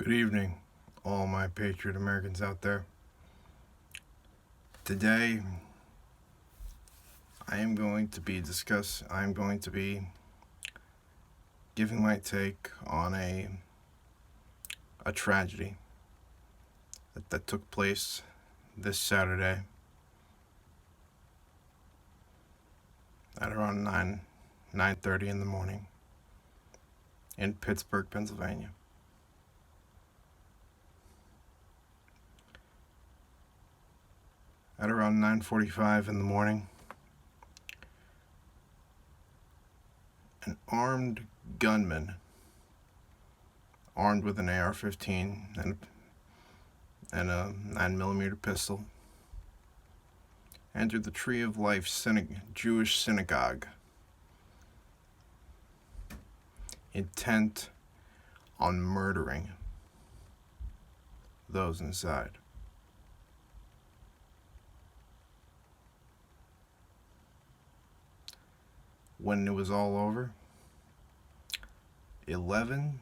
Good evening, all my patriot Americans out there. Today, I am going to be giving my take on a tragedy that took place this Saturday at around 9:30 in the morning in Pittsburgh, Pennsylvania. At around 9:45 in the morning, an armed gunman, armed with an AR-15 and a 9mm pistol, entered the Tree of Life Jewish Synagogue, intent on murdering those inside. When it was all over, 11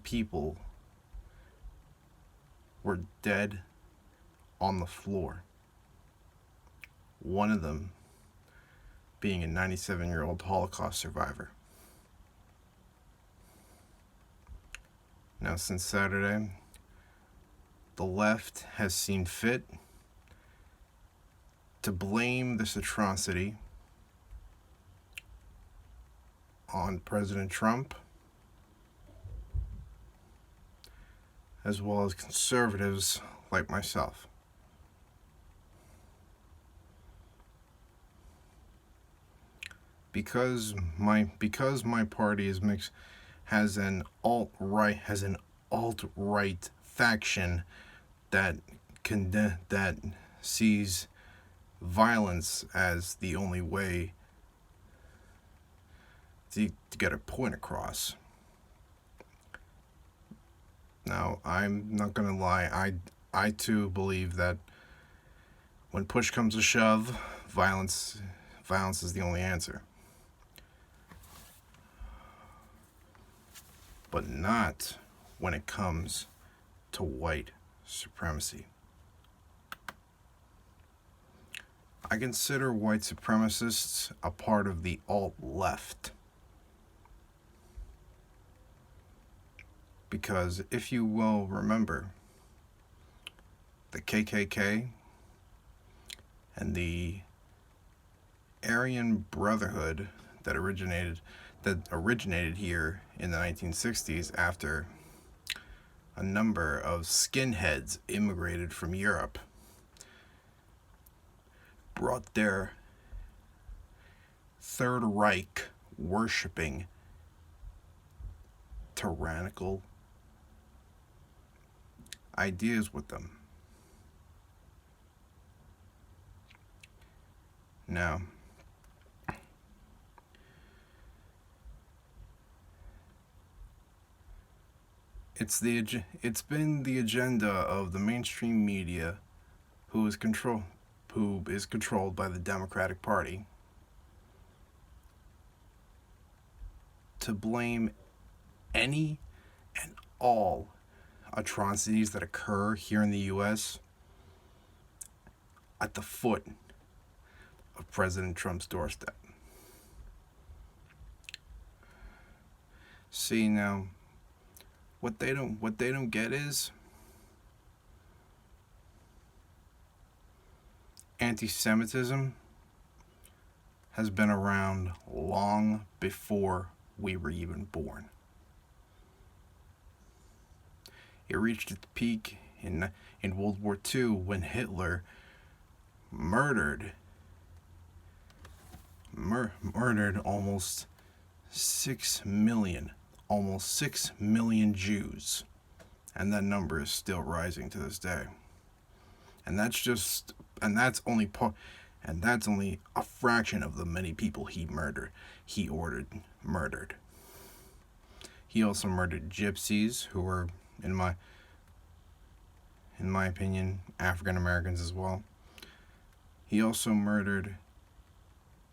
people were dead on the floor. One of them being a 97-year-old Holocaust survivor. Now, since Saturday, the left has seen fit to blame this atrocity on President Trump, as well as conservatives like myself. Because my party is mixed, has an alt-right faction that sees violence as the only way to get a point across. Now, I'm not gonna lie, I too believe that when push comes to shove, violence is the only answer. But not when it comes to white supremacy. I consider white supremacists a part of the alt-left. Because if you will remember, the KKK and the Aryan Brotherhood that originated here in the 1960s after a number of skinheads immigrated from Europe, brought their Third Reich worshipping tyrannical ideas with them. Now, it's been the agenda of the mainstream media, who is controlled by the Democratic Party, to blame any and all atrocities that occur here in the U.S. at the foot of President Trump's doorstep. See, now, what they don't get is anti-Semitism has been around long before we were even born. It reached its peak in World War II when Hitler murdered almost 6 million Jews, and that number is still rising to this day. And that's only a fraction of the many people he ordered murdered. He also murdered gypsies, who were, in my opinion, African Americans as well. He also murdered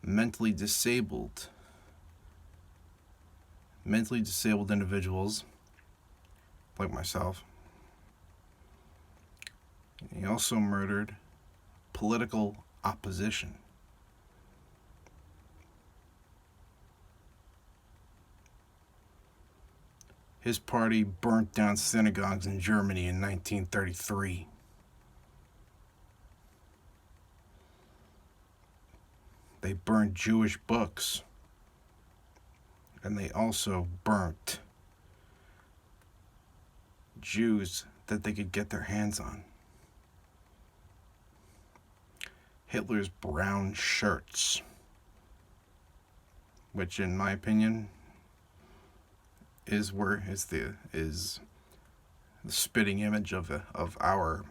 mentally disabled individuals like myself. He also murdered political opposition. His party burnt down synagogues in Germany in 1933. They burned Jewish books. And they also burnt Jews that they could get their hands on. Hitler's brown shirts, which in my opinion is the spitting image of our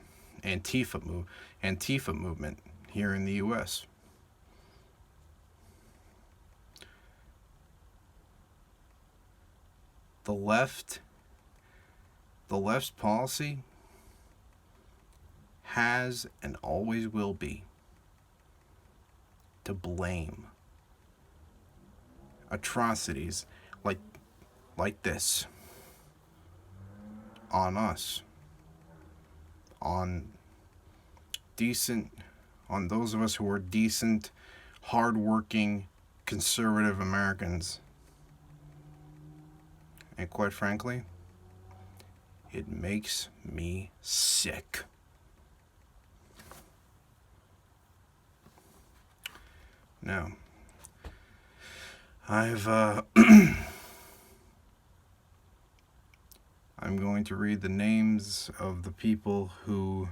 Antifa movement here in the U.S. The left's policy has and always will be to blame atrocities like this on us, on those of us who are decent, hardworking, conservative Americans. And quite frankly, it makes me sick. Now, I'm going to read the names of the people who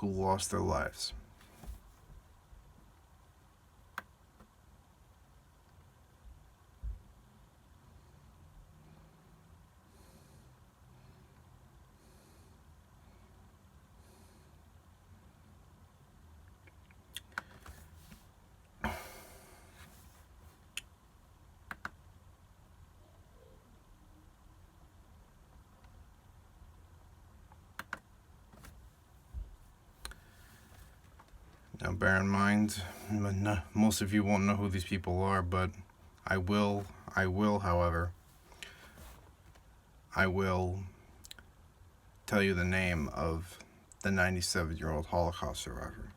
lost their lives. Now, bear in mind, most of you won't know who these people are, but I will, however, I will tell you the name of the 97-year-old Holocaust survivor.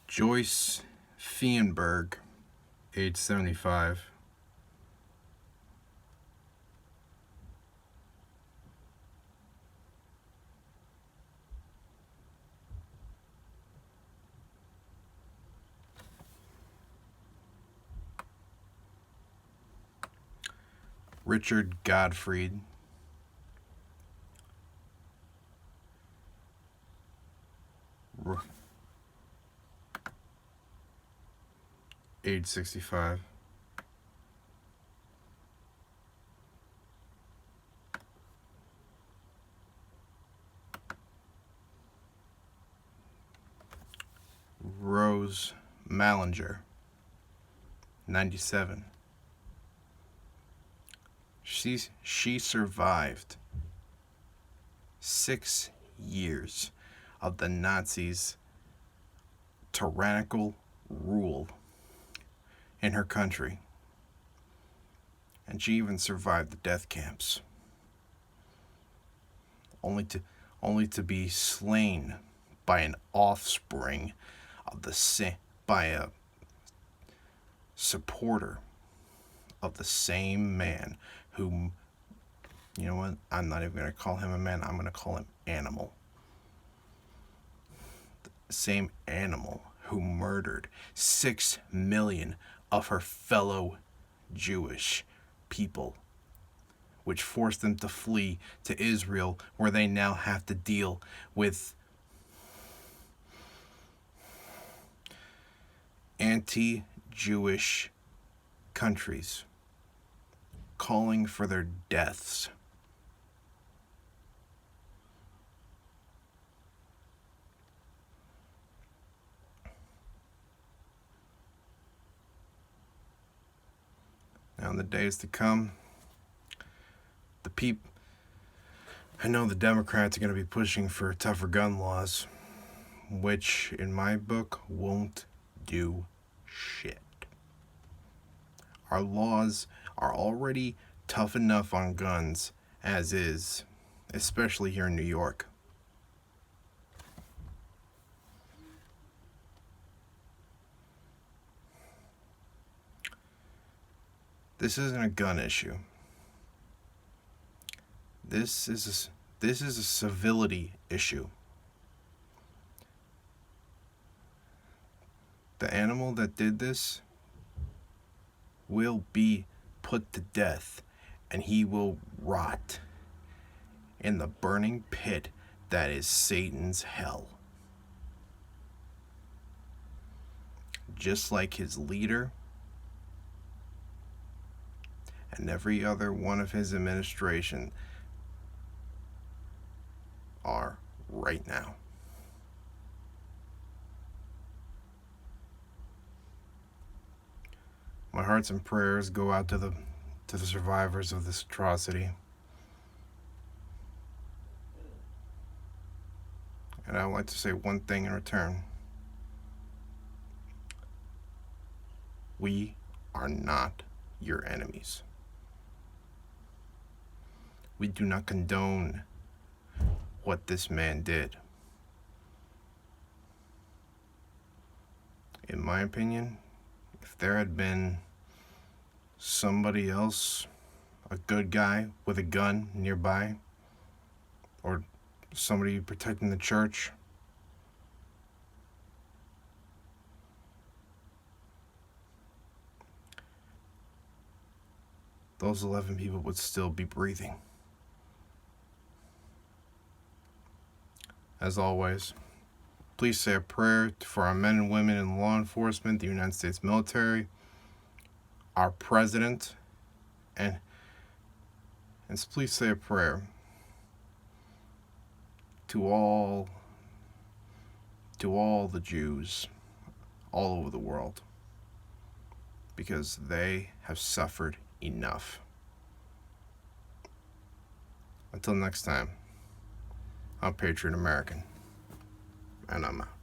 Joyce Feenberg, age 75. Richard Godfried, age 65. Rose Mallinger, 97. She survived 6 years of the Nazis' tyrannical rule in her country. And she even survived the death camps. Only to be slain by an offspring of by a supporter of the same man whom, you know what, I'm not even going to call him a man, I'm going to call him animal. The same animal who murdered 6 million of her fellow Jewish people, which forced them to flee to Israel, where they now have to deal with anti-Jewish countries calling for their deaths. Now in the days to come, I know the Democrats are going to be pushing for tougher gun laws, which in my book won't do shit. Our laws are already tough enough on guns as is, especially here in New York. This isn't a gun issue. This is a civility issue. The animal that did this will be put to death, and he will rot in the burning pit that is Satan's hell. Just like his leader and every other one of his administration are right now. My hearts and prayers go out to the survivors of this atrocity. And I would like to say one thing in return. We are not your enemies. We do not condone what this man did. In my opinion, if there had been somebody else, a good guy with a gun nearby, or somebody protecting the church, those 11 people would still be breathing. As always, please say a prayer for our men and women in law enforcement, the United States military, our president, and please say a prayer to all the Jews all over the world, because they have suffered enough. Until next time, I'm Patriot American, and I'm out.